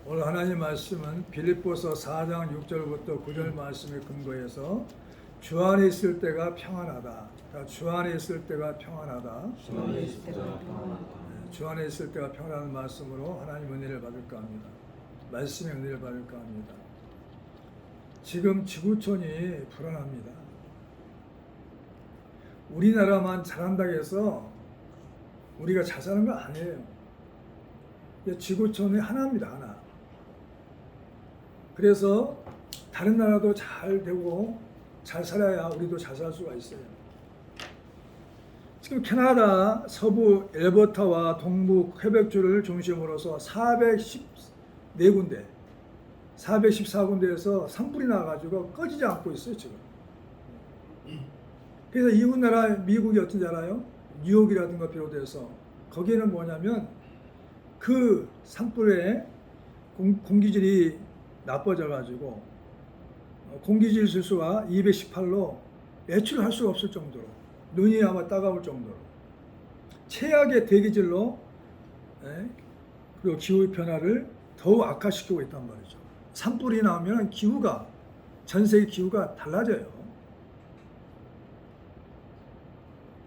오늘 하나님 말씀은 빌립보서 4장 6절부터 9절 말씀에 근거해서 주 안에 있을 때가 평안하다. 주 안에 있을 때가 평안하다. 주 안에 있을 때가 평안하다. 주 안에 있을 때가 평안한 말씀으로 하나님 은혜를 받을까 합니다. 말씀의 은혜를 받을까 합니다. 지금 지구촌이 불안합니다. 우리나라만 잘한다고 해서 우리가 잘 사는 거 아니에요. 지구촌이 하나입니다. 하나. 그래서 다른 나라도 잘 되고 잘 살아야 우리도 잘 살 수가 있어요. 지금 캐나다 서부 엘버타와 동부 퀘벡주를 중심으로서 414군데, 414군데에서 산불이 나가지고 꺼지지 않고 있어요, 지금. 그래서 이웃 나라 미국이 어떤지 알아요? 뉴욕이라든가 비롯해서 거기에는 뭐냐면 그 산불에 공기질이 나빠져가지고 공기질 지수가 218로 외출할 수가 없을 정도로 눈이 아마 따가울 정도로 최악의 대기질로 그리고 기후 변화를 더욱 악화시키고 있단 말이죠. 산불이 나오면 기후가 전 세계 기후가 달라져요.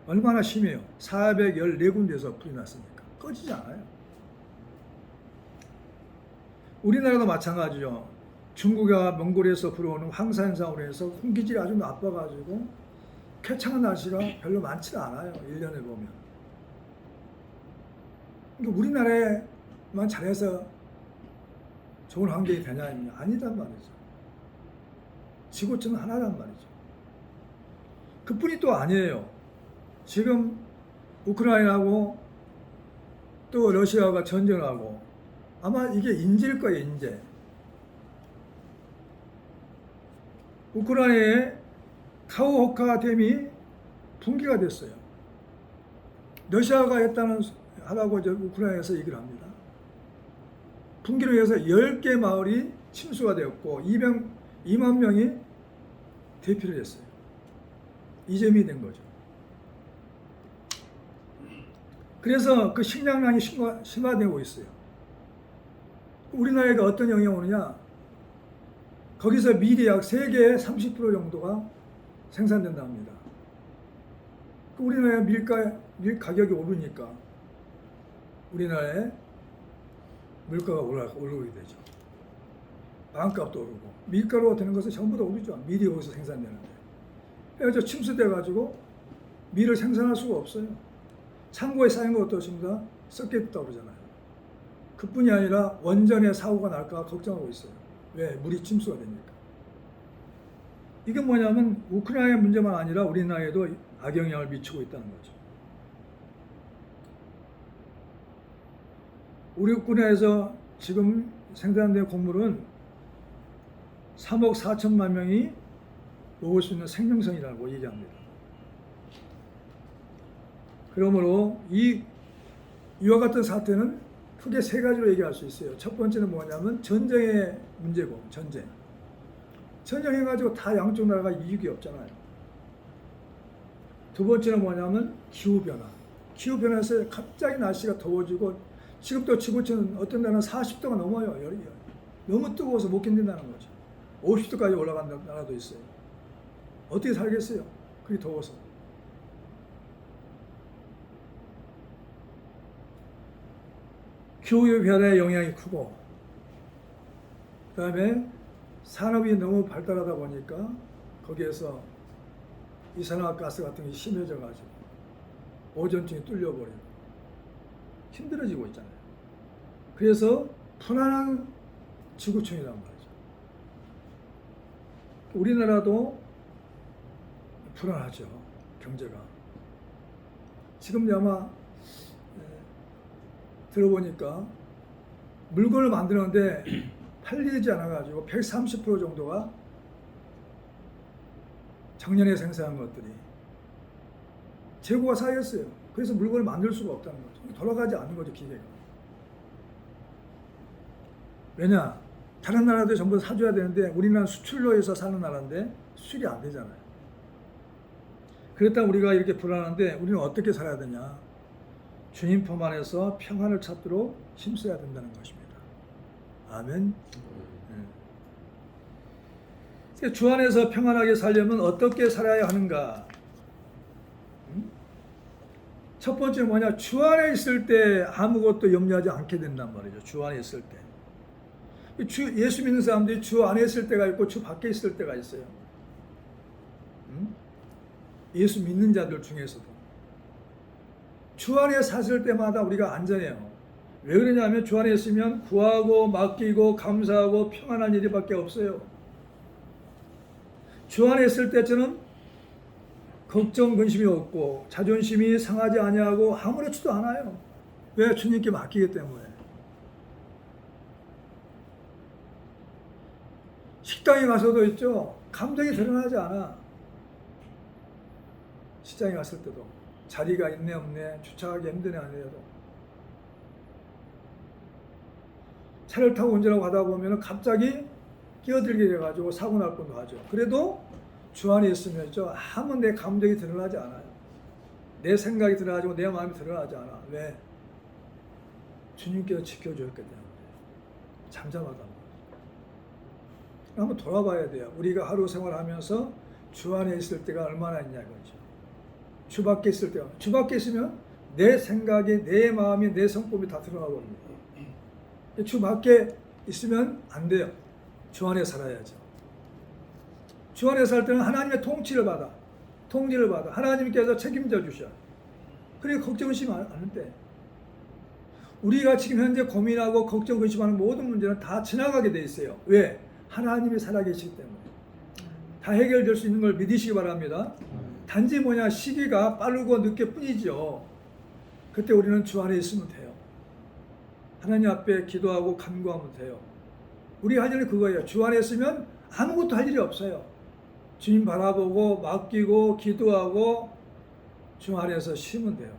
얼마나 심해요. 414군데에서 불이 났으니까 꺼지지 않아요. 우리나라도 마찬가지죠. 중국과 몽골에서 불어오는 황사현상으로 해서 공기질이 아주 나빠가지고 쾌창한 날씨가 별로 많지 않아요. 1년에 보면. 그러니까 우리나라에만 잘해서 좋은 환경이 되냐? 아니단 말이죠. 지구촌은 하나란 말이죠. 그뿐이 또 아니에요. 지금 우크라이나하고 또 러시아가 전쟁하고 아마 이게 인재일 거예요, 인재. 우크라이나의 카호호카 댐이 붕괴가 됐어요. 러시아가 하라고 우크라이나에서 얘기를 합니다. 붕괴로 해서 10개 마을이 침수가 되었고 2만 명이 대피를 했어요. 이점이 된 거죠. 그래서 그 식량난이 심화되고 있어요. 우리나라가 어떤 영향이 오느냐? 거기서 밀이 약 세계의 30% 정도가 생산된다 합니다. 우리나라의 밀 가격이 오르니까 우리나라의 물가가 오르게 되죠. 빵값도 오르고 밀가루가 되는 것은 전부 다 오르죠. 밀이 여기서 생산되는데. 그래서 침수돼가지고 밀을 생산할 수가 없어요. 창고에 쌓인 거 어떻습니까? 썩겠다고 그러잖아요. 그뿐이 아니라 원전에 사고가 날까 걱정하고 있어요. 왜? 물이 침수가 되니까. 이게 뭐냐면 우크라이나 문제만 아니라 우리나라에도 악영향을 미치고 있다는 거죠. 우리 국내에서 지금 생산된 곡물은 3억 4천만 명이 먹을 수 있는 생명선이라고 얘기합니다. 그러므로 이와 같은 사태는 크게 세 가지로 얘기할 수 있어요. 첫 번째는 뭐냐면 전쟁의 문제고, 전쟁. 전쟁해가지고 다 양쪽 나라가 이익이 없잖아요. 두 번째는 뭐냐면 기후변화. 기후변화에서 갑자기 날씨가 더워지고 지금 또 지구촌은 어떤 데는 40도가 넘어요. 열이. 너무 뜨거워서 못 견딘다는 거죠. 50도까지 올라간 나라도 있어요. 어떻게 살겠어요? 그게 더워서. 기후변화의 영향이 크고 그 다음에 산업이 너무 발달하다 보니까 거기에서 이산화가스 같은 게 심해져가지고 오존층이 뚫려버리고 힘들어지고 있잖아요. 그래서 불안한 지구촌이란 말이죠. 우리나라도 불안하죠. 경제가. 지금 아마 들어보니까 물건을 만드는데 팔리지 않아가지고 130% 정도가 작년에 생산한 것들이 재고가 쌓였어요. 그래서 물건을 만들 수가 없다는 거죠. 돌아가지 않는 거죠, 기계가. 왜냐? 다른 나라들 전부 사줘야 되는데 우리나라는 수출로 해서 사는 나라인데 수출이 안 되잖아요. 그랬다 우리가 이렇게 불안한데 우리는 어떻게 살아야 되냐? 주님 품 안에서 평안을 찾도록 힘써야 된다는 것입니다. 아멘. 주 안에서 평안하게 살려면 어떻게 살아야 하는가? 첫 번째 뭐냐? 주 안에 있을 때 아무것도 염려하지 않게 된단 말이죠. 주 안에 있을 때. 예수 믿는 사람들이 주 안에 있을 때가 있고 주 밖에 있을 때가 있어요. 예수 믿는 자들 중에서도. 주 안에 사실 때마다 우리가 안전해요. 왜 그러냐면 주 안에 있으면 구하고 맡기고 감사하고 평안한 일이밖에 없어요. 주 안에 있을 때처럼 걱정 근심이 없고 자존심이 상하지 아니하고 아무렇지도 않아요. 왜? 주님께 맡기기 때문에. 식당에 가서도 있죠. 감정이 드러나지 않아. 시장에 갔을 때도 자리가 있네 없네, 주차하기 힘드네 안 해도 차를 타고 운전하고 가다 보면 갑자기 끼어들게 돼가지고 사고 날 뻔도 하죠. 그래도 주 안에 있으면 아무 내 감정이 드러나지 않아요. 내 생각이 드러나지 내 마음이 드러나지 않아. 왜? 주님께서 지켜줬기 때문에. 잠잠하단 말이에요. 한번 돌아봐야 돼요. 우리가 하루 생활하면서 주 안에 있을 때가 얼마나 있냐 이거죠. 주 밖에 있을 때가. 주 밖에 있으면 내 생각이, 내 마음이, 내 성품이 다 드러나버립니다. 주 밖에 있으면 안 돼요. 주 안에 살아야죠. 주 안에 살 때는 하나님의 통치를 받아. 통제를 받아. 하나님께서 책임져 주셔. 그러니까 걱정 의심 않는데. 우리가 지금 현재 고민하고 걱정 의심하는 모든 문제는 다 지나가게 돼 있어요. 왜? 하나님이 살아계시기 때문에. 다 해결될 수 있는 걸 믿으시기 바랍니다. 단지 뭐냐, 시기가 빠르고 늦게 뿐이죠. 그때 우리는 주 안에 있으면 돼요. 하나님 앞에 기도하고 간구하면 돼요. 우리 할 일은 그거예요. 주 안에 있으면 아무것도 할 일이 없어요. 주님 바라보고 맡기고 기도하고 주 안에서 쉬면 돼요.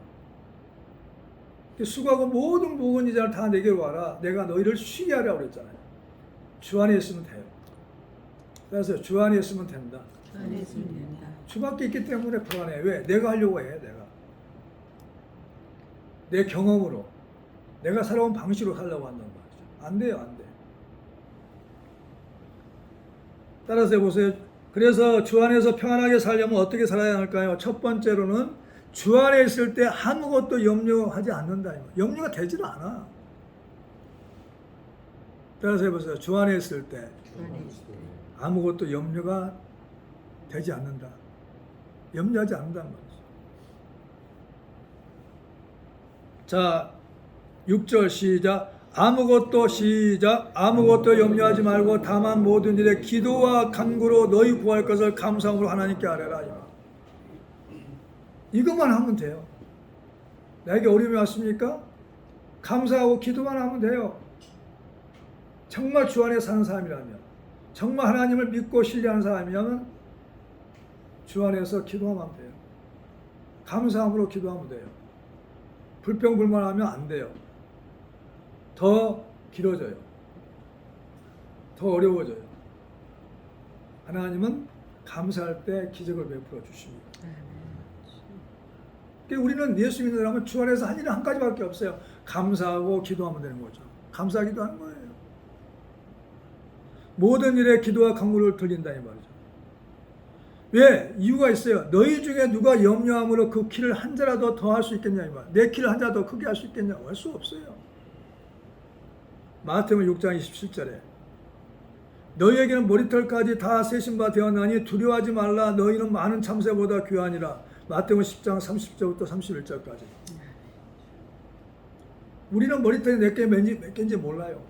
수고하고 모든 무거운 이자를 다 내게로 와라. 내가 너희를 쉬게 하라고 그랬잖아요. 주 안에 있으면 돼요. 그래서 주 안에 있으면 된다. 주 안에 있으면 된다. 주 밖에 있기 때문에 불안해. 왜? 내가 하려고 해. 내 경험으로 내가 살아온 방식으로 살려고 한단 말이죠. 안 돼요. 안 돼. 따라서 해보세요. 그래서 주 안에서 평안하게 살려면 어떻게 살아야 할까요? 첫 번째로는 주 안에 있을 때 아무것도 염려하지 않는다. 염려가 되지도 않아. 따라서 해보세요. 주 안에 있을 때 주 안에 있을 때 아무것도 염려가 되지 않는다. 염려하지 않는다는 말이죠. 자, 6절 시작. 아무것도 염려하지 말고 다만 모든 일에 기도와 간구로 너희 구할 것을 감사함으로 하나님께 아뢰라. 이것만 하면 돼요. 나에게 어려움이 왔습니까? 감사하고 기도만 하면 돼요. 정말 주 안에 사는 사람이라면, 정말 하나님을 믿고 신뢰하는 사람이라면 주 안에서 기도하면 돼요. 감사함으로 기도하면 돼요. 불평불만하면 안 돼요. 더 길어져요. 더 어려워져요. 하나님은 감사할 때 기적을 베풀어 주십니다. 그러니까 우리는 예수 믿는 사람은 주 안에서 한 일은 한 가지밖에 없어요. 감사하고 기도하면 되는 거죠. 감사하기도 하는 거예요. 모든 일에 기도와 간구를 드린다 이 말이죠. 왜? 이유가 있어요. 너희 중에 누가 염려함으로 그 키를 한 자라도 더 할 수 있겠냐 이 말. 내 키를 한 자라도 크게 할 수 있겠냐? 할 수 없어요. 마태복음 6장 27절에 너희에게는 머리털까지 다 세신 바 되었나니 두려워하지 말라. 너희는 많은 참새보다 귀하니라. 마태복음 10장 30절부터 31절까지. 우리는 머리털이 몇 개인지 몰라요.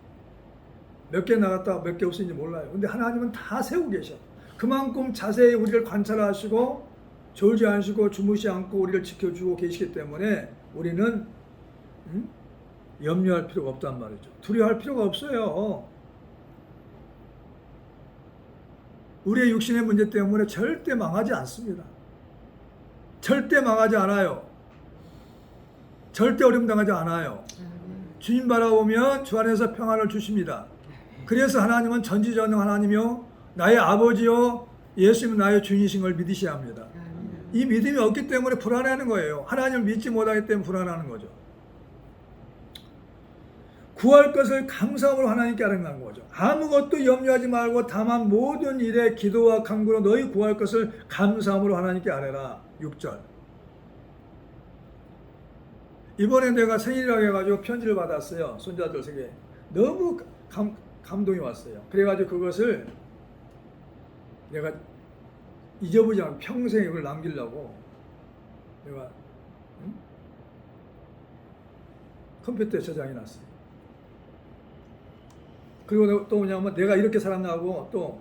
몇 개 나갔다 몇 개 없는지 몰라요. 근데 하나님은 다 세우고 계셔. 그만큼 자세히 우리를 관찰하시고 졸지 않으시고 주무시 않고 우리를 지켜주고 계시기 때문에 우리는 염려할 필요가 없단 말이죠. 두려워할 필요가 없어요. 우리의 육신의 문제 때문에 절대 망하지 않습니다. 절대 망하지 않아요. 절대 어려움 당하지 않아요. 주님 바라보면 주 안에서 평안을 주십니다. 그래서 하나님은 전지전능 하나님이요 나의 아버지요 예수님은 나의 주인이신 걸 믿으셔야 합니다. 이 믿음이 없기 때문에 불안해하는 거예요. 하나님을 믿지 못하기 때문에 불안하는 거죠. 구할 것을 감사함으로 하나님께 아뢰는 거죠. 아무것도 염려하지 말고 다만 모든 일에 기도와 간구로 너희 구할 것을 감사함으로 하나님께 아뢰라. 6절. 이번에 내가 생일이라고 해가지고 편지를 받았어요. 손자들 세계. 너무 감동이 왔어요. 그래가지고 그것을 내가 잊어보지 않고 평생 이걸 남기려고 내가 컴퓨터에 저장해 놨어요. 그리고 또 뭐냐면 내가 이렇게 살았나 하고 또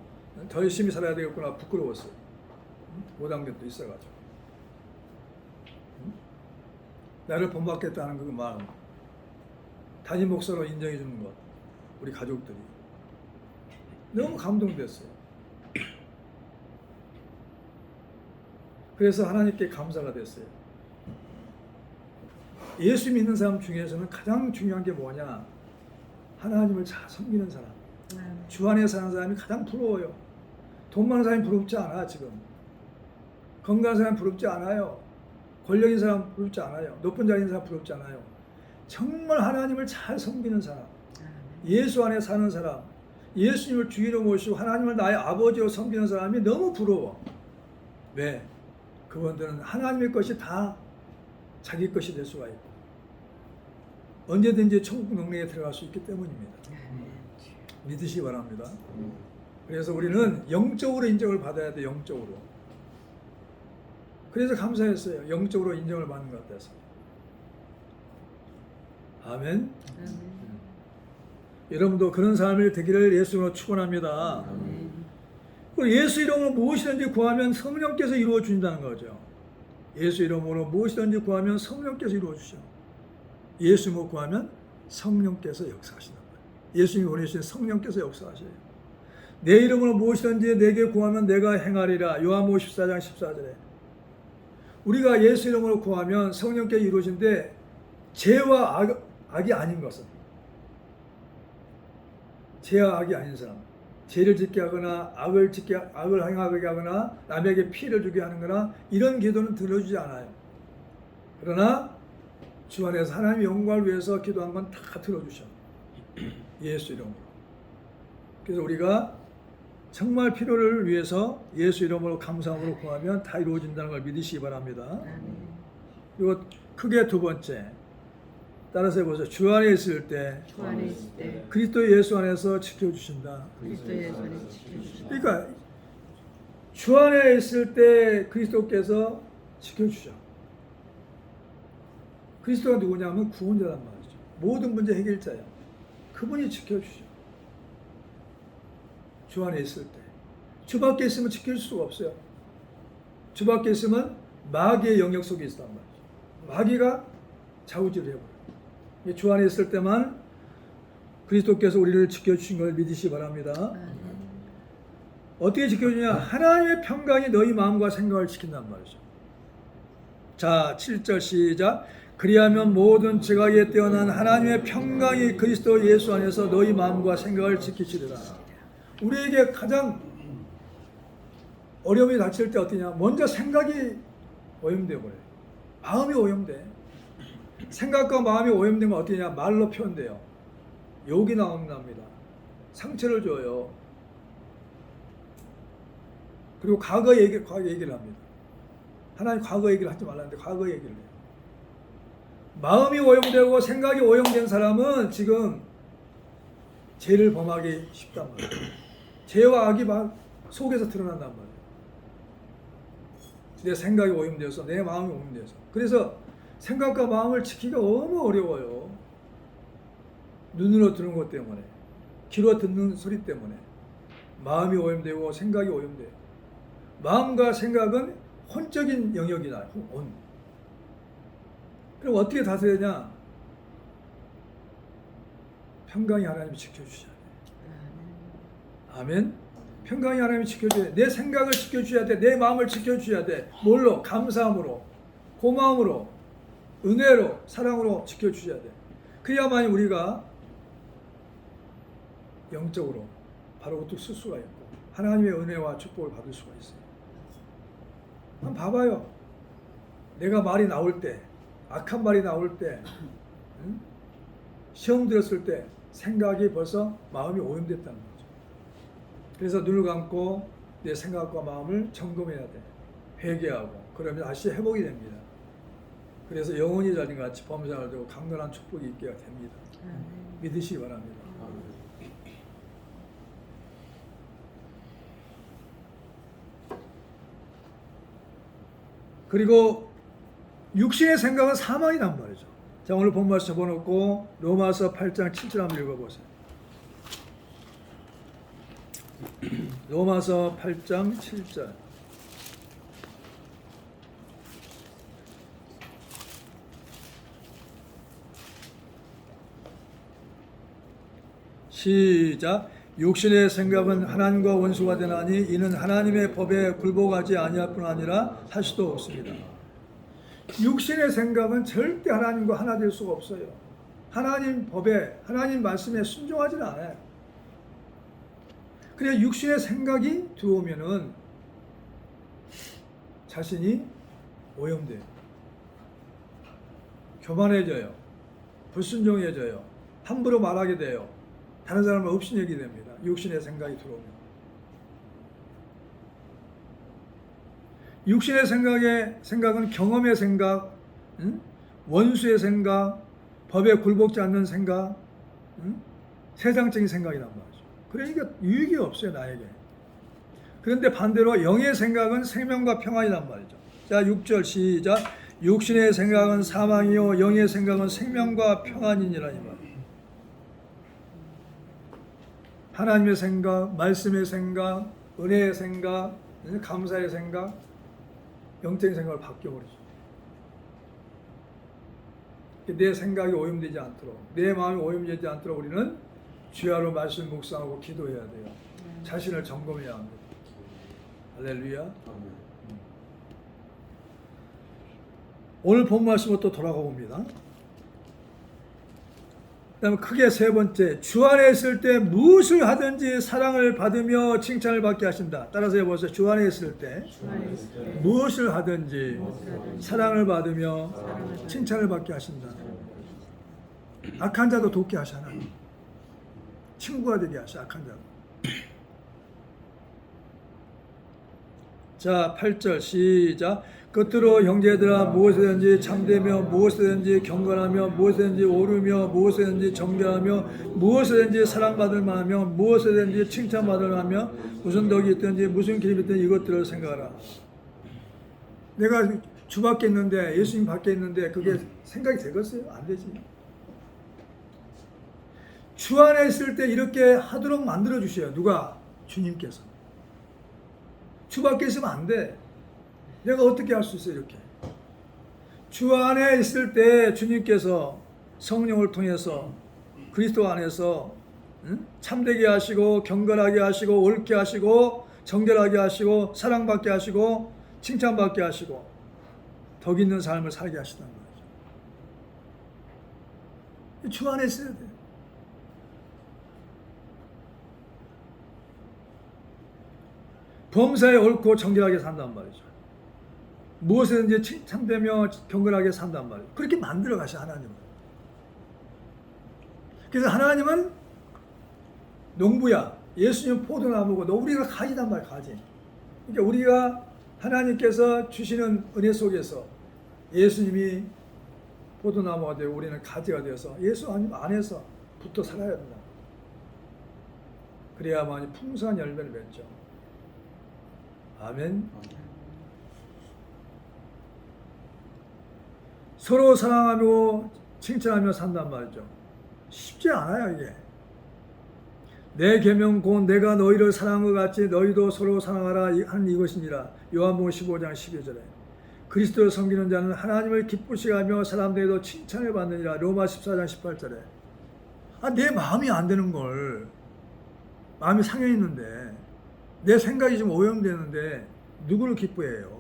더 열심히 살아야 되겠구나 부끄러웠어요. 못한 것도 있어가지고. 나를 본받겠다는 그 마음, 담임 목사로 인정해 주는 것, 우리 가족들이 너무 감동됐어요. 그래서 하나님께 감사가 됐어요. 예수 믿는 사람 중에서는 가장 중요한 게 뭐냐? 하나님을 잘 섬기는 사람. 주 안에 사는 사람이 가장 부러워요. 돈 많은 사람이 부럽지 않아 지금. 건강한 사람이 부럽지 않아요. 권력인 사람 부럽지 않아요. 높은 자리인 사람 부럽지 않아요. 정말 하나님을 잘 섬기는 사람, 예수 안에 사는 사람, 예수님을 주인으로 모시고 하나님을 나의 아버지로 섬기는 사람이 너무 부러워. 왜? 그분들은 하나님의 것이 다 자기 것이 될 수가 있고 언제든지 천국 영광에 들어갈 수 있기 때문입니다. 믿으시기 바랍니다. 그래서 우리는 영적으로 인정을 받아야 돼. 영적으로. 그래서 감사했어요. 영적으로 인정을 받는 것 같아서. 아멘. 여러분도 그런 삶이 되기를 예수님으로 축원합니다. 그리고 예수 이름으로 무엇이든지 구하면 성령께서 이루어 주신다는 거죠. 예수 이름으로 무엇이든지 구하면 성령께서 이루어 주셔. 예수 이름으로 구하면 성령께서 역사하신단 말이에요. 예수님이 보내주신 성령께서 역사하셔요. 내 이름으로 무엇이든지 내게 구하면 내가 행하리라. 요한복음 14장 14절에 우리가 예수 이름으로 구하면 성령께서 이루어진데 죄와 악이 아닌 것은 죄와 악이 아닌 사람, 죄를 짓게 하거나 악을 행하게 하거나 남에게 피해를 주게 하는 거나 이런 기도는 들어주지 않아요. 그러나 주 안에서 하나님의 영광을 위해서 기도한 건 다 들어주셔. 예수 이름으로. 그래서 우리가 정말 필요를 위해서 예수 이름으로 감사함으로 구하면 다 이루어진다는 걸 믿으시기 바랍니다. 그리고 크게 두 번째, 따라서 해보세요. 주 안에 있을 때, 그리스도 예수 안에서 지켜주신다. 그러니까 주 안에 있을 때 그리스도께서 지켜주셔. 그리스도가 누구냐면 구원자란 말이죠. 모든 문제 해결자예요. 그분이 지켜주셔. 주 안에 있을 때. 주 밖에 있으면 지킬 수가 없어요. 주 밖에 있으면 마귀의 영역 속에 있단 말이죠. 마귀가 좌우지를 해버려요. 주 안에 있을 때만 그리스도께서 우리를 지켜주신 걸 믿으시기 바랍니다. 어떻게 지켜주냐? 하나님의 평강이 너희 마음과 생각을 지킨단 말이죠. 자, 7절 시작. 그리하면 모든 지각에 뛰어난 하나님의 평강이 그리스도 예수 안에서 너희 마음과 생각을 지키시리라. 우리에게 가장 어려움이 닥칠 때 어떠냐? 먼저 생각이 오염되어 버려요. 마음이 오염돼. 생각과 마음이 오염된 건 어떠냐? 말로 표현돼요. 욕이 나옵니다. 상처를 줘요. 그리고 과거 얘기를 합니다. 하나님 과거 얘기를 하지 말라는데 과거 얘기를 해요. 마음이 오염되고 생각이 오염된 사람은 지금 죄를 범하기 쉽단 말이에요. 죄와 악이 막 속에서 드러난단 말이에요. 내 생각이 오염되어서, 내 마음이 오염되어서. 그래서 생각과 마음을 지키기가 너무 어려워요. 눈으로 들은 것 때문에, 귀로 듣는 소리 때문에 마음이 오염되고 생각이 오염돼요. 마음과 생각은 혼적인 영역이다. 혼. 그럼 어떻게 다스리냐? 평강이 하나님이 지켜주셔야 돼. 아멘. 평강이 하나님이 지켜줘야 돼. 내 생각을 지켜주셔야 돼. 내 마음을 지켜주셔야 돼. 뭘로? 감사함으로, 고마움으로, 은혜로, 사랑으로 지켜주셔야 돼. 그래야만 우리가 영적으로 바로 우뚝 쓸 수가 있고 하나님의 은혜와 축복을 받을 수가 있어요. 한번 봐봐요. 내가 말이 나올 때, 악한 말이 나올 때, 시험 들었을 때 생각이 벌써 마음이 오염됐다는 거죠. 그래서 눈을 감고 내 생각과 마음을 점검해야 돼. 회개하고 그러면 다시 회복이 됩니다. 그래서 영혼이 자린 같이 범사를 두고 강건한 축복이 있게 됩니다. 믿으시기 바랍니다. 그리고 육신의 생각은 사망이란 말이죠. 자, 오늘 본문 접어놓고 로마서 8장 7절 한번 읽어보세요. 로마서 8장 7절. 시작. 육신의 생각은 하나님과 원수가 되나니 이는 하나님의 법에 굴복하지 아니할 뿐 아니라 할 수도 없습니다. 육신의 생각은 절대 하나님과 하나 될 수가 없어요. 하나님 법에, 하나님 말씀에 순종하지는 않아요. 그래서 육신의 생각이 들어오면은 자신이 오염돼요. 교만해져요. 불순종해져요. 함부로 말하게 돼요. 다른 사람을 업신여기게 됩니다. 육신의 생각이 들어오면. 육신의 생각은 경험의 생각, 원수의 생각, 법에 굴복지 않는 생각, 세상적인 생각이란 말이죠. 그러니까 유익이 없어요, 나에게. 그런데 반대로 영의 생각은 생명과 평안이란 말이죠. 자, 6절 시작. 육신의 생각은 사망이요 영의 생각은 생명과 평안이니라 이 말. 하나님의 생각, 말씀의 생각, 은혜의 생각, 감사의 생각, 영적인 생각을 바뀌어버리죠. 내 생각이 오염되지 않도록, 내 마음이 오염되지 않도록 우리는 주야로 말씀 묵상하고 기도해야 돼요. 자신을 점검해야 합니다. 할렐루야. 오늘 본 말씀으로 또 돌아가 봅니다. 그 다음에 크게 세 번째, 주 안에 있을 때 무엇을 하든지 사랑을 받으며 칭찬을 받게 하신다. 따라서 해보세요. 주 안에 있을 때 무엇을 하든지 사랑을 받으며 칭찬을 받게 하신다. 악한 자도 돕게 하시나. 친구가 되게 하셔, 악한 자도. 자, 8절 시작. 끝으로 형제들아 무엇이든지 참되며 무엇이든지 경건하며 무엇이든지 오르며 무엇이든지 정결하며 무엇이든지 사랑받을 만하며 무엇이든지 칭찬받을 만하며 무슨 덕이 있든지 무슨 기름이 있든지 이것들을 생각하라. 내가 주 밖에 있는데 예수님 밖에 있는데 그게 생각이 되겠어요? 안 되지. 주 안에 있을 때 이렇게 하도록 만들어 주셔요. 누가? 주님께서. 주 밖에 있으면 안 돼. 내가 어떻게 할 수 있어 이렇게. 주 안에 있을 때 주님께서 성령을 통해서 그리스도 안에서 참되게 하시고 경건하게 하시고 옳게 하시고 정결하게 하시고 사랑받게 하시고 칭찬받게 하시고 덕 있는 삶을 살게 하시단 말이죠. 주 안에 있어야 돼. 범사에 옳고 정결하게 산단 말이죠. 무엇이든지 참되며 경건하게 산단 말이에요. 그렇게 만들어 가셔 하나님은. 그래서 하나님은 농부야. 예수님 포도나무고 너 우리가 가지단 말이야. 가지. 그러니까 우리가 하나님께서 주시는 은혜 속에서 예수님이 포도나무가 되고 우리는 가지가 되어서 예수 안에서 붙어 살아야 된다. 그래야만이 풍성한 열매를 맺죠. 아멘. 서로 사랑하며 칭찬하며 산단 말이죠. 쉽지 않아요 이게. 내 계명 곧 내가 너희를 사랑한 것 같이 너희도 서로 사랑하라 하는 이것이니라. 요한복음 15장 12절에 그리스도를 섬기는 자는 하나님을 기쁘시게 하며 사람들에게도 칭찬을 받느니라. 로마 14장 18절에 내 마음이 안 되는 걸, 마음이 상해 있는데 내 생각이 좀 오염되는데 누구를 기뻐해요?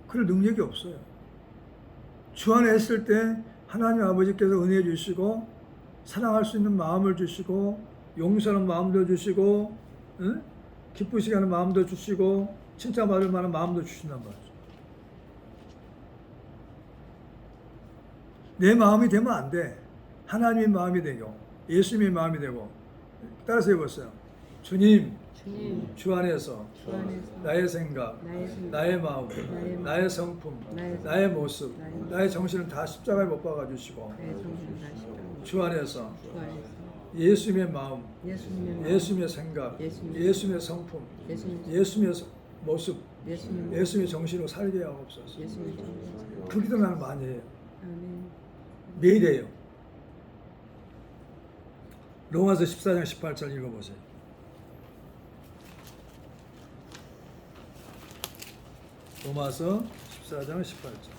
그럴 능력이 없어요. 주 안에 있을 때 하나님 아버지께서 은혜 주시고 사랑할 수 있는 마음을 주시고 용서하는 마음도 주시고 기쁘시게 하는 마음도 주시고 칭찬받을 만한 마음도 주신단 말이죠. 내 마음이 되면 안 돼. 하나님의 마음이 되고 예수님의 마음이 되고. 따라서 해보세요. 주님, 주님, 주 안에서 주 안에서 나의 생각, 나의 생각, 나의 마음, 나의 나의 성품, 나의 나의 모습, 나의 모습, 나의 정신을 다 십자가에 못 박아 주시고 나의 정신 다시 주 안에서 주 안에서 예수님의 마음, 예수님의 마음, 예수님의 생각, 예수님의 예수님의 성품, 예수님, 예수님의 모습, 예수님, 예수님의 정신으로 살게 하옵소서. 예수님 정신. 그 기도 나는 많이 해요. 아멘. 매일 해요. 로마서 14장 18절 읽어보세요. 로마서 14장 18절.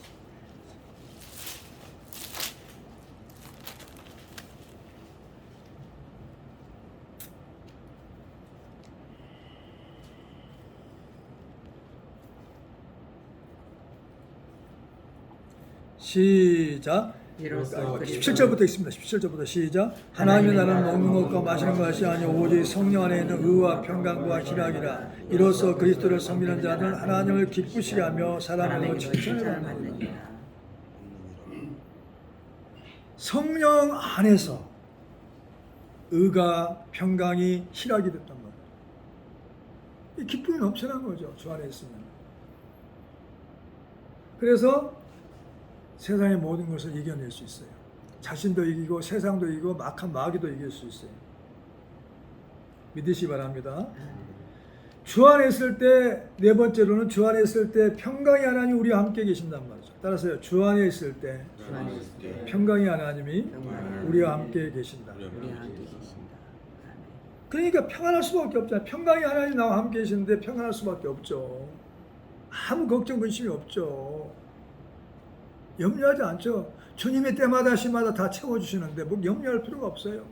시작. 이로써 그리스도 17절부터 있습니다. 17절부터 시작. 하나님의 나라는 먹는 것과 마시는 것이 아니오 오직 성령 안에 있는 의와 평강과 희락이라. 이로써 그리스도를 섬기는 자들은 하나님을 기쁘시게 하며 사람으로 칭찬을 받느니라. 성령 안에서 의가 평강이 희락이 됐단 말이에요. 이 기쁨이 넘쳐난 거죠. 주 안에 있으면. 그래서 세상의 모든 것을 이겨낼 수 있어요. 자신도 이기고 세상도 이기고 막한 마귀도 이길 수 있어요. 믿으시 바랍니다. 주 안에 있을 때, 네 번째로는 주 안에 있을 때 평강의 하나님 우리와 함께 계신단 말이죠. 따라서요. 주 안에 있을 때 주 안에 있을 때 평강의 하나님이 우리와 함께 계신다. 우리와 함께 계신다. 아멘. 그러니까 평안할 수밖에 없잖아요. 평강의 하나님 나와 함께 계시는데 평안할 수밖에 없죠. 아무 걱정 근심이 없죠. 염려하지 않죠. 주님이 때마다 시마다 다 채워주시는데 뭐 염려할 필요가 없어요.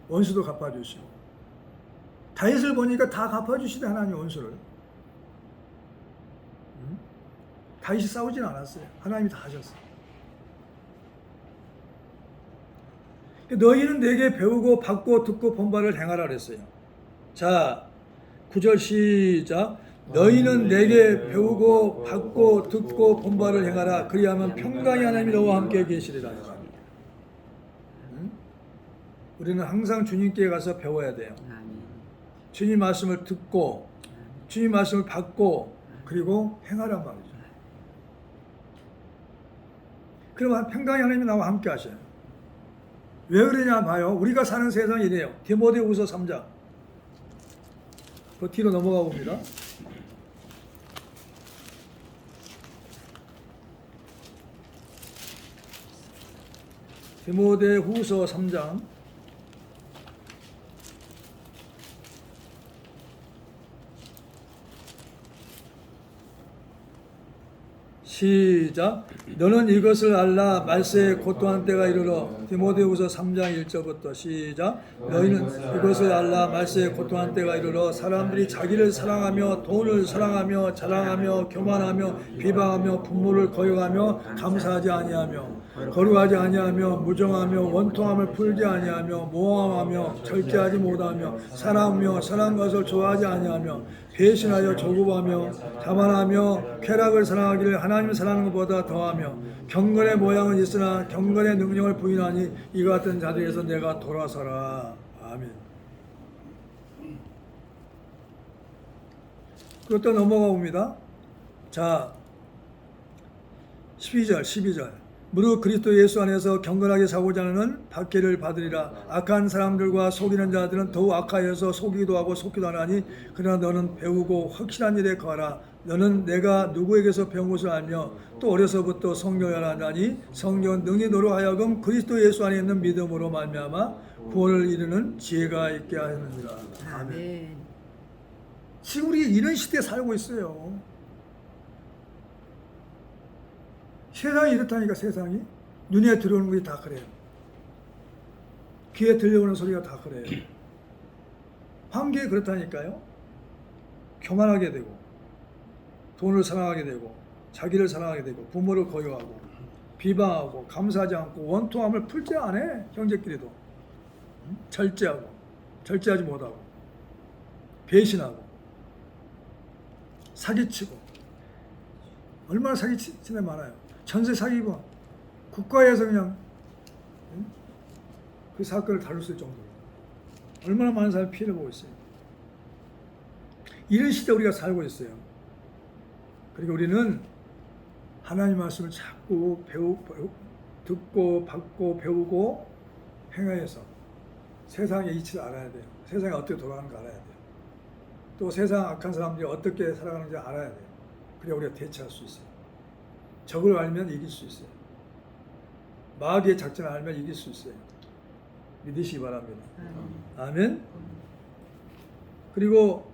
원수도 갚아주시고 다윗을 보니까 다 갚아주시네 하나님 원수를. 다윗이 싸우진 않았어요. 하나님이 다 하셨어요. 너희는 내게 배우고 받고 듣고 본바를 행하라 그랬어요. 자 9절 시작. 너희는 내게 배우고 받고 듣고 본바를 행하라. 그리하면 평강의 하나님이 너와 함께 계시리라. 우리는 항상 주님께 가서 배워야 돼요. 아멘. 주님 말씀을 듣고 주님 말씀을 받고 그리고 행하란 말이죠. 그러면 평강의 하나님이 나와 함께 하셔요. 왜 그러냐 봐요. 우리가 사는 세상이 이래요. 디모데후서 3장. 그 뒤로 넘어가 봅니다. 디모데후서 3장 시작. 너는 이것을 알라. 말세에 고통한 때가 이르러. 디모데후서 3장 1절부터 시작. 너희는 이것을 알라. 말세에 고통한 때가 이르러 사람들이 자기를 사랑하며 돈을 사랑하며 자랑하며 교만하며 비방하며 분모를 거역하며 감사하지 아니하며 거룩하지 아니하며 무정하며 원통함을 풀지 아니하며 모함하며 절제하지 못하며 사랑하며 사랑한 것을 좋아하지 아니하며 배신하여 조급하며 자만하며 쾌락을 사랑하기를 하나님을 사랑하는 것보다 더하며 경건의 모양은 있으나 경건의 능력을 부인하니 이와 같은 자들에서 내가 돌아서라. 아멘. 그것도 넘어가 봅니다. 자 12절 무릇 그리스도 예수 안에서 경건하게 사고자 하는 박해를 받으리라. 악한 사람들과 속이는 자들은 더욱 악하여서 속이기도 하고 속기도 하나니 그러나 너는 배우고 확실한 일에 거하라. 너는 내가 누구에게서 배운 것을 알며 또 어려서부터 성경을 알았나니 성경은 능히 너로 하여금 그리스도 예수 안에 있는 믿음으로 말미암아 구원을 이루는 지혜가 있게 하느니라. 아멘. 지금 우리 이런 시대에 살고 있어요. 세상이 이렇다니까. 세상이 눈에 들어오는 것이 다 그래요. 귀에 들려오는 소리가 다 그래요. 환경이 그렇다니까요. 교만하게 되고 돈을 사랑하게 되고 자기를 사랑하게 되고 부모를 거역하고 비방하고 감사하지 않고 원통함을 풀지 않아. 형제끼리도 절제하고 절제하지 못하고 배신하고 사기치고. 얼마나 사기치는 많아요. 전세 사기고 국가에서 그냥 그 사건을 다룰 수 있을 정도로 얼마나 많은 사람이 피해를 보고 있어요. 이런 시대 우리가 살고 있어요. 그리고 우리는 하나님 말씀을 자꾸 듣고 받고 배우고 행하여서 세상의 이치를 알아야 돼요. 세상이 어떻게 돌아가는지 알아야 돼요. 또 세상 악한 사람들이 어떻게 살아가는지 알아야 돼요. 그래야 우리가 대처할 수 있어요. 적을 알면 이길 수 있어요. 마귀의 작전을 알면 이길 수 있어요. 믿으시기 바랍니다. 아멘. 그리고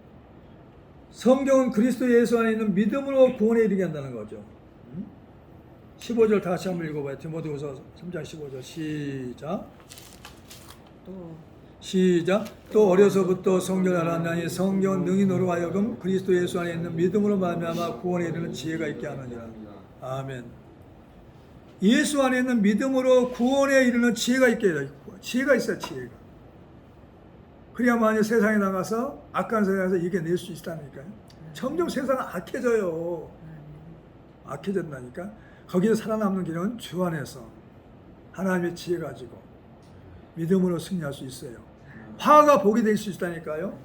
성경은 그리스도 예수 안에 있는 믿음으로 구원에 이르게 한다는 거죠. 15절 다 같이 한번 읽어봐요. 디모데후서 3장 15절 시작. 시작. 또 어려서부터 성경을 알았나니 성경은 능히 너로 하여금 그리스도 예수 안에 있는 믿음으로 말미암아 구원에 이르는 지혜가 있게 하느니라. 아멘. 예수 안에 있는 믿음으로 구원에 이르는 지혜가 있게 해라. 지혜가 있어요. 지혜가. 그래야만이 세상에 나가서 악한 세상에서 이겨낼 수 있다니까요. 점점 세상은 악해져요. 악해진다니까. 거기서 살아남는 길은 주 안에서 하나님의 지혜 가지고 믿음으로 승리할 수 있어요. 화가 복이 될 수 있다니까요.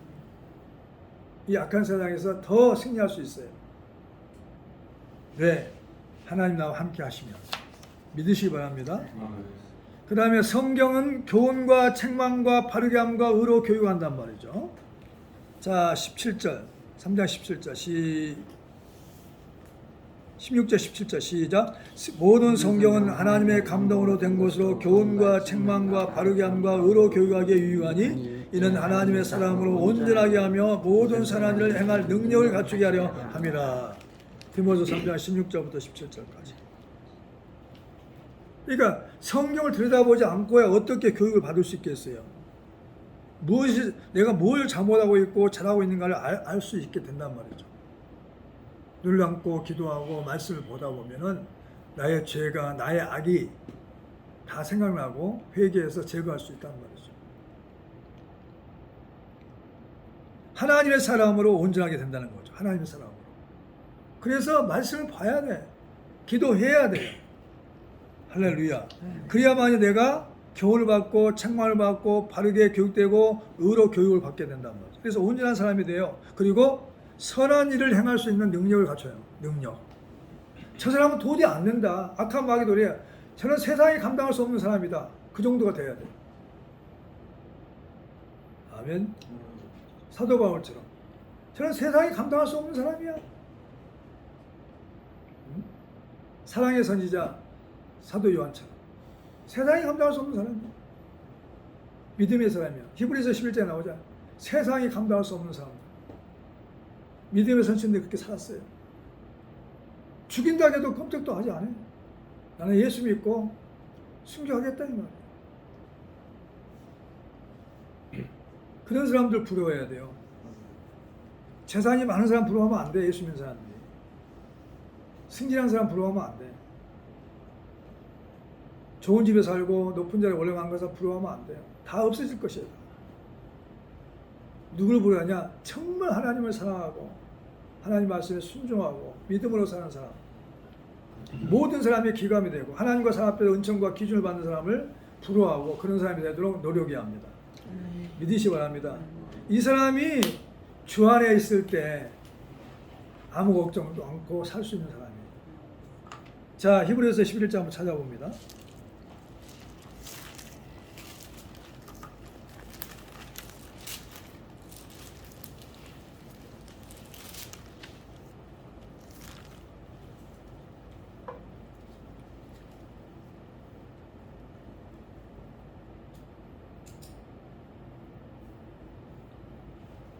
이 악한 세상에서 더 승리할 수 있어요. 네, 하나님 나와 함께 하시면 믿으시기 바랍니다. 그 다음에 성경은 교훈과 책망과 바르게 함과 의로 교육한단 말이죠. 자, 17절 3장 17절 16절 17절 시작. 모든 성경은 하나님의 감동으로 된 것으로 교훈과 책망과 바르게 함과 의로 교육하기에 유익하니 이는 하나님의 사람으로 온전하게 하며 모든 선한 일을 행할 능력을 갖추게 하려 함이라. 디모데후서 3장 16절부터 17절까지. 그러니까 성경을 들여다보지 않고야 어떻게 교육을 받을 수 있겠어요? 무엇이 내가 뭘 잘못하고 있고 잘하고 있는가를 알 수 있게 된단 말이죠. 눈을 감고 기도하고 말씀을 보다 보면은 나의 죄가 나의 악이 다 생각나고 회개해서 제거할 수 있단 말이죠. 하나님의 사람으로 온전하게 된다는 거죠. 하나님의 사람으로. 그래서 말씀을 봐야 돼. 기도해야 돼요. 할렐루야. 그래야만이 내가 교훈을 받고 책망을 받고 바르게 교육되고 의로 교육을 받게 된단 말이죠. 그래서 온전한 사람이 돼요. 그리고 선한 일을 행할 수 있는 능력을 갖춰요. 능력. 저 사람은 도저히 안 된다. 악한 마귀 도리야. 저는 세상에 감당할 수 없는 사람이다. 그 정도가 돼야 돼요. 아멘. 사도 바울처럼 저는 세상에 감당할 수 없는 사람이야. 사랑의 선지자 사도 요한처럼 세상에 감당할 수 없는 사람이야. 믿음의 사람이야. 히브리서 11장에 나오자. 세상이 감당할 수 없는 사람. 믿음의 선천들이 그렇게 살았어요. 죽인다 해도 끔찍도 하지 않아요. 나는 예수 믿고 순교하겠다 이 말이에요. 그런 사람들 부러워해야 돼요. 재산이 많은 사람 부러워하면 안 돼. 예수 믿는 사람들이. 승진한 사람 부러워하면 안 돼. 좋은 집에 살고 높은 자리에 올라간 것을 부러워하면 안 돼요. 다 없어질 것이에요. 누구를 부러워하냐? 정말 하나님을 사랑하고 하나님 말씀에 순종하고 믿음으로 사는 사람. 모든 사람이 기감이 되고 하나님과 사람 앞에서 은총과 기준을 받는 사람을 부러워하고 그런 사람이 되도록 노력해야 합니다. 믿으시기 바랍니다. 이 사람이 주 안에 있을 때 아무 걱정도 않고 살 수 있는 사람이에요. 자, 히브리서 11장 한번 찾아봅니다.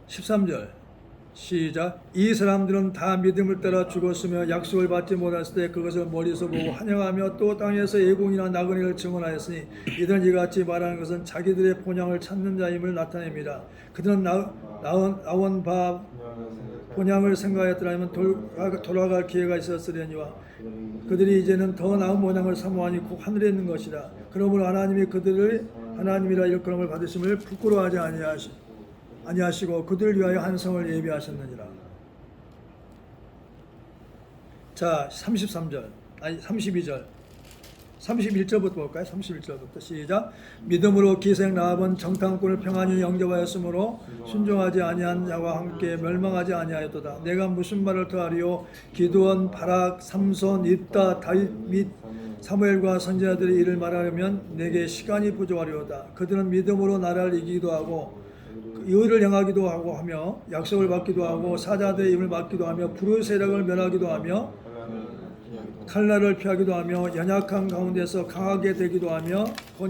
(13절) 시작. 이 사람들은 다 믿음을 따라 죽었으며 약속을 받지 못했을 때 그것을 멀리서 보고 환영하며 또 땅에서 예공이나 나그네를 증언하였으니 이들은 이같이 말하는 것은 자기들의 본향을 찾는 자임을 나타냅니다. 그들은 나온 바 본향을 생각하였더라면 돌아갈 기회가 있었으려니와 그들이 이제는 더 나은 본향을 사모하니 곧 하늘에 있는 것이라. 그러므로 하나님이 그들을 하나님이라 일컬음을 받으심을 부끄러워하지 아니하시고 그들을 위하여 한 성을 예비하셨느니라. 자, 32절 31절부터 볼까요? 31절부터 시작. 믿음으로 기생 라합은 정탐꾼을 평안히 영접하였으므로 순종하지 아니한 자와 함께 멸망하지 아니하였도다. 내가 무슨 말을 더하리요? 기드온, 바락, 삼손, 입다, 다윗 및 사무엘과 선지자들의 일을 말하려면 내게 시간이 부족하리로다. 그들은 믿음으로 나라를 이기기도 하고 의를 행하기도 하고 하며 약속을 받기도 하고 사자들의 입을 막기도 하며 불의 세력을 멸하기도 하며 칼날을 피하기도 하며 연약한 가운데서 강하게 되기도 하며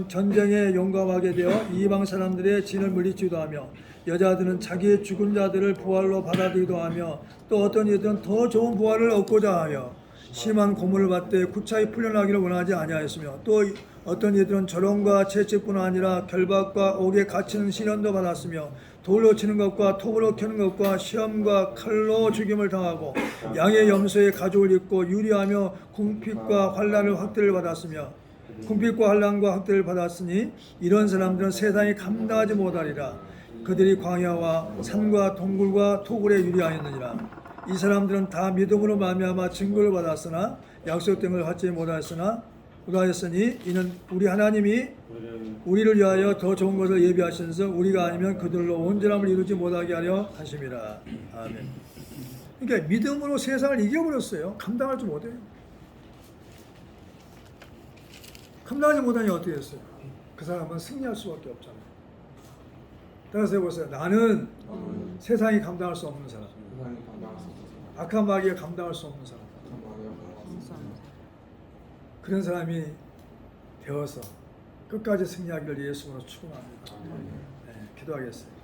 전쟁에 용감하게 되어 이방 사람들의 진을 물리치기도 하며 여자들은 자기의 죽은 자들을 부활로 받아들이기도 하며 또 어떤 이들은 더 좋은 부활을 얻고자 하여 심한 고문을 받되 구차히 풀려나기를 원하지 아니하였으며 또 어떤 이들은 조롱과 채찍뿐 아니라 결박과 옥에 갇히는 시련도 받았으며 돌로 치는 것과 톱으로 켜는 것과 시험과 칼로 죽임을 당하고 양의 염소의 가죽을 입고 유리하며 궁핍과 환난을 확대를 받았으며 궁핍과 환난과 확대를 받았으니 이런 사람들은 세상이 감당하지 못하리라. 그들이 광야와 산과 동굴과 토굴에 유리하였느니라. 이 사람들은 다 믿음으로 말미암아 증거를 받았으나 약속된 걸 받지 못하였으니 이는 우리 하나님이 우리를 위하여 더 좋은 것을 예비하시면서 우리가 아니면 그들로 온전함을 이루지 못하게 하려 하심이라. 아멘. 그러니까 믿음으로 세상을 이겨버렸어요. 감당할 줄 못해요. 감당하지 못하니 어떻게 했어요? 그 사람은 승리할 수밖에 없잖아요. 따라서 해보세요. 나는 세상이 감당할 수 없는 사람, 악한 마귀가 감당할 수 없는 사람, 그런 사람이 되어서 끝까지 승리하기를 예수님으로 축원합니다. 네, 기도하겠습니다.